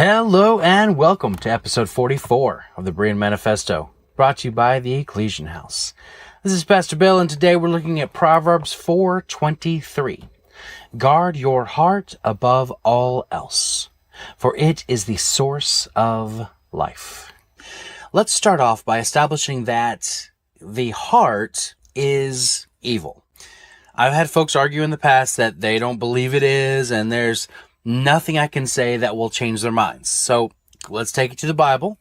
Hello and welcome to episode 44 of the Berean Manifesto, brought to you by the Ecclesian House. This is Pastor Bill, and today we're looking at Proverbs 4:23. Guard your heart above all else, for it is the source of life. Let's start off by establishing that the heart is evil. I've had folks argue in the past that they don't believe it is, and there's nothing I can say that will change their minds. So let's take it to the Bible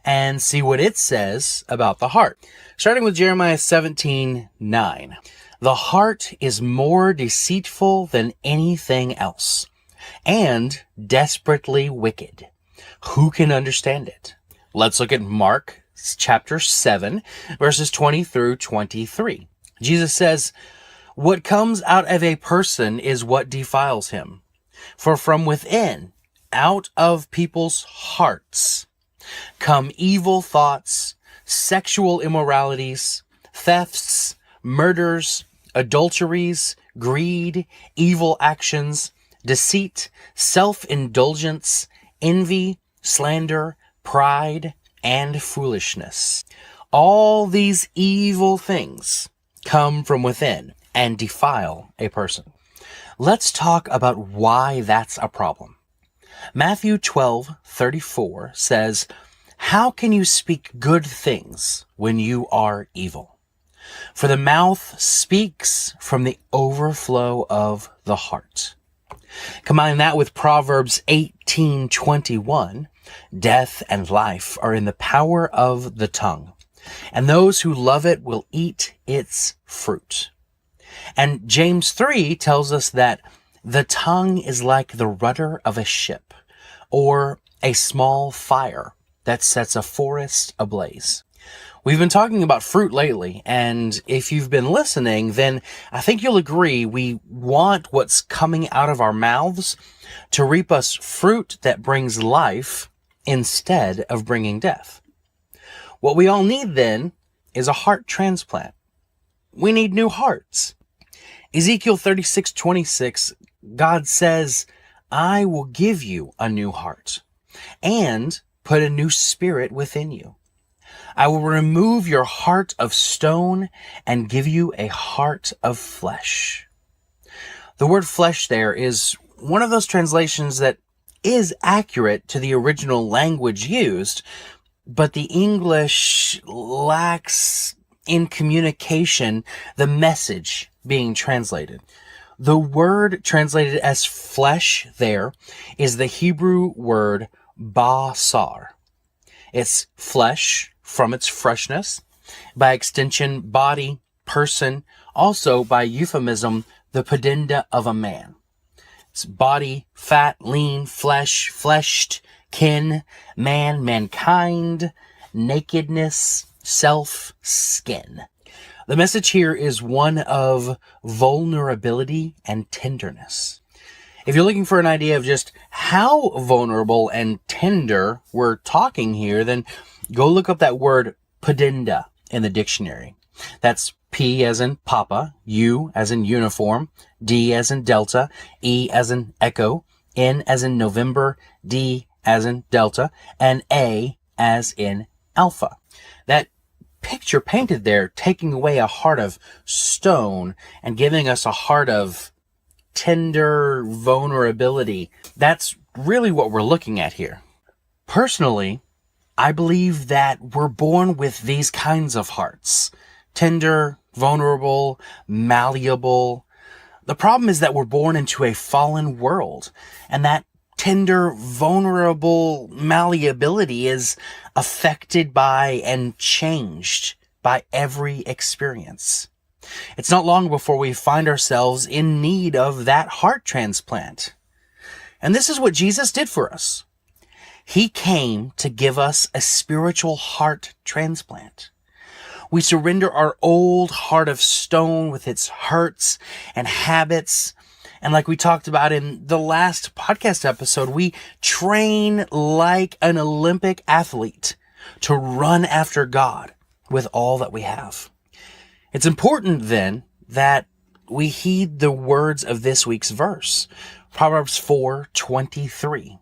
and see what it says about the heart. Starting with Jeremiah 17:9. The heart is more deceitful than anything else, and desperately wicked. Who can understand it? Let's look at Mark chapter 7, verses 20 through 23. Jesus says, "What comes out of a person is what defiles him. For from within, out of people's hearts, come evil thoughts, sexual immoralities, thefts, murders, adulteries, greed, evil actions, deceit, self-indulgence, envy, slander, pride, and foolishness. All these evil things come from within and defile a person." Let's talk about why that's a problem. Matthew 12:34 says, "How can you speak good things when you are evil? For the mouth speaks from the overflow of the heart." Combine that with Proverbs 18:21, "Death and life are in the power of the tongue, and those who love it will eat its fruit." And James 3 tells us that the tongue is like the rudder of a ship, or a small fire that sets a forest ablaze. We've been talking about fruit lately, and if you've been listening, then I think you'll agree we want what's coming out of our mouths to reap us fruit that brings life instead of bringing death. What we all need then is a heart transplant. We need new hearts. Ezekiel 36:26, God says, "I will give you a new heart and put a new spirit within you. I will remove your heart of stone and give you a heart of flesh." The word flesh there is one of those translations that is accurate to the original language used, but the English lacks in communication the message being translated. The word translated as flesh there is the Hebrew word basar. It's flesh from its freshness, by extension body, person, also by euphemism the pudenda of a man. It's body, fat, lean, flesh, fleshed, kin, man, mankind, nakedness, self, skin. The message here is one of vulnerability and tenderness. If you're looking for an idea of just how vulnerable and tender we're talking here, then go look up that word pudenda in the dictionary. That's P as in Papa, U as in uniform, D as in Delta, E as in Echo, N as in November, D as in Delta, and A as in Alpha. That picture painted there, taking away a heart of stone and giving us a heart of tender vulnerability. That's really what we're looking at here. Personally, I believe that we're born with these kinds of hearts. Tender, vulnerable, malleable. The problem is that we're born into a fallen world, and that tender, vulnerable malleability is affected by and changed by every experience. It's not long before we find ourselves in need of that heart transplant. And this is what Jesus did for us. He came to give us a spiritual heart transplant. We surrender our old heart of stone with its hurts and habits. And like we talked about in the last podcast episode, we train like an Olympic athlete to run after God with all that we have. It's important then that we heed the words of this week's verse, Proverbs 4:23.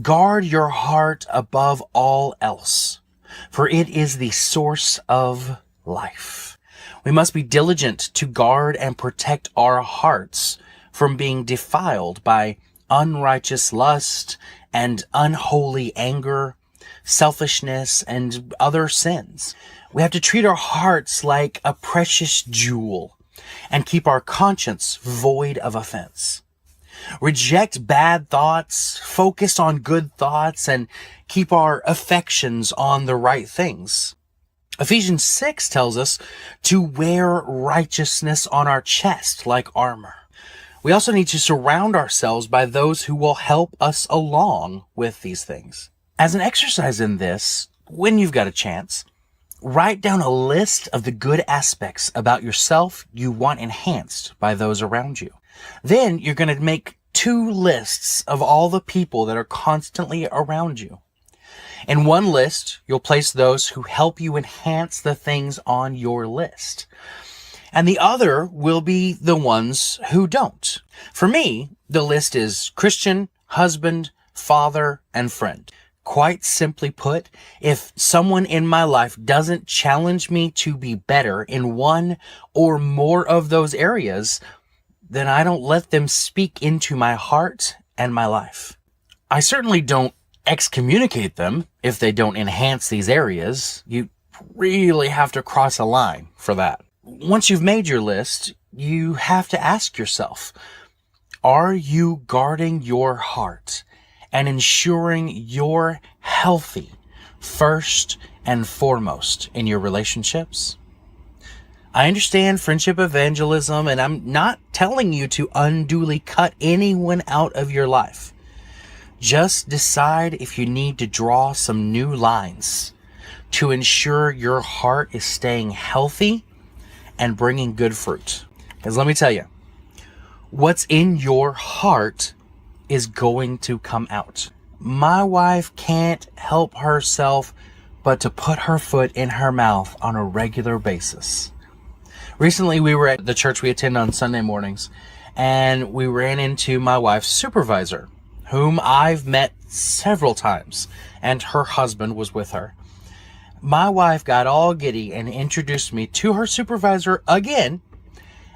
Guard your heart above all else, for it is the source of life. We must be diligent to guard and protect our hearts from being defiled by unrighteous lust and unholy anger, selfishness, and other sins. We have to treat our hearts like a precious jewel and keep our conscience void of offense. Reject bad thoughts, focus on good thoughts, and keep our affections on the right things. Ephesians 6 tells us to wear righteousness on our chest like armor. We also need to surround ourselves by those who will help us along with these things. As an exercise in this, when you've got a chance, write down a list of the good aspects about yourself you want enhanced by those around you. Then you're going to make 2 lists of all the people that are constantly around you. In one list, you'll place those who help you enhance the things on your list. And the other will be the ones who don't. For me, the list is Christian, husband, father, and friend. Quite simply put, if someone in my life doesn't challenge me to be better in one or more of those areas, then I don't let them speak into my heart and my life. I certainly don't excommunicate them if they don't enhance these areas. You really have to cross a line for that. Once you've made your list, you have to ask yourself, are you guarding your heart and ensuring you're healthy first and foremost in your relationships? I understand friendship evangelism, and I'm not telling you to unduly cut anyone out of your life. Just decide if you need to draw some new lines to ensure your heart is staying healthy and bringing good fruit. Because let me tell you, what's in your heart is going to come out. My wife can't help herself but to put her foot in her mouth on a regular basis. Recently, we were at the church we attend on Sunday mornings, and we ran into my wife's supervisor, whom I've met several times, and her husband was with her. My wife got all giddy and introduced me to her supervisor again,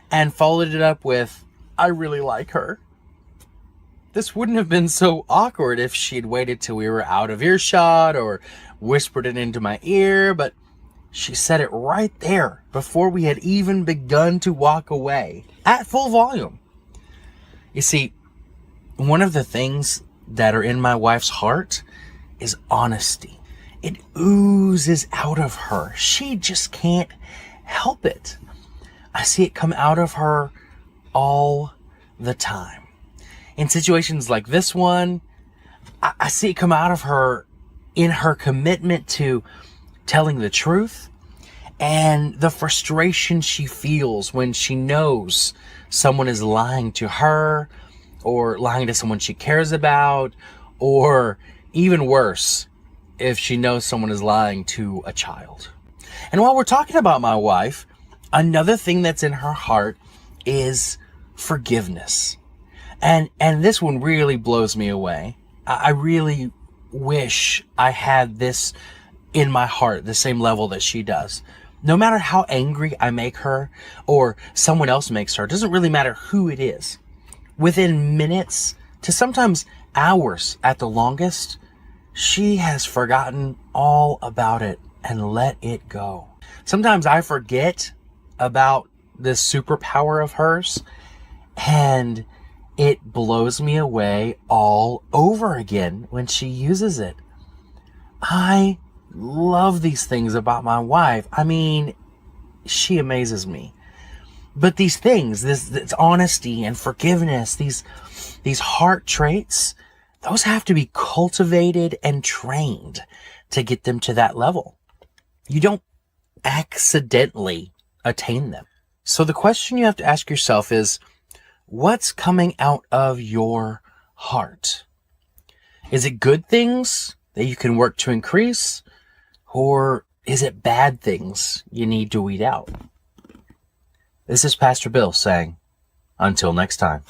and followed it up with, "I really like her." This wouldn't have been so awkward if she'd waited till we were out of earshot or whispered it into my ear, but she said it right there before we had even begun to walk away at full volume. You see, one of the things that are in my wife's heart is honesty. It oozes out of her. She just can't help it. I see it come out of her all the time. In situations like this one, I see it come out of her in her commitment to telling the truth and the frustration she feels when she knows someone is lying to her or lying to someone she cares about, or even worse, if she knows someone is lying to a child. And while we're talking about my wife, another thing that's in her heart is forgiveness. And this one really blows me away. I really wish I had this in my heart, the same level that she does. No matter how angry I make her or someone else makes her, it doesn't really matter who it is. Within minutes to sometimes hours at the longest, she has forgotten all about it and let it go. Sometimes I forget about this superpower of hers, and it blows me away all over again when she uses it. I love these things about my wife. I mean, she amazes me. But these things, this honesty and forgiveness, these heart traits, those have to be cultivated and trained to get them to that level. You don't accidentally attain them. So the question you have to ask yourself is, what's coming out of your heart? Is it good things that you can work to increase? Or is it bad things you need to weed out? This is Pastor Bill saying, until next time.